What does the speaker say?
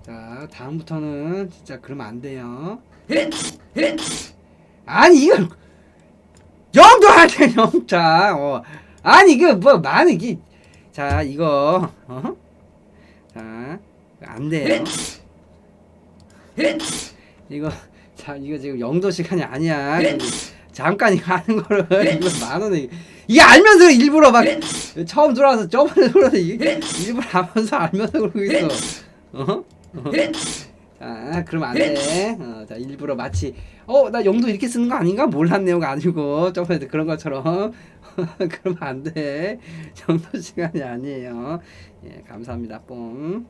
자, 다음부터는 진짜 그러면 안 돼요. 아니, 이거 영도 할 때 영자. 아니, 이거 뭐 많은 게. 자, 이거 자, 안 돼요. 이거 자, 이거 지금 영도 시간이 아니야. 잠깐 이거 하는 거를 이거 만 원에 이게 알면서 일부러 막 처음 들어와서 저번에 들어와서 일부러 하면서 알면서 그러고 있어. 자, 그러면 안 돼. 자, 일부러 마치 나 영도 이렇게 쓰는 거 아닌가? 몰랐네요가 아니고 저번에 그런 것처럼 그러면 안 돼. 영도 시간이 아니에요. 예, 감사합니다. 뽕.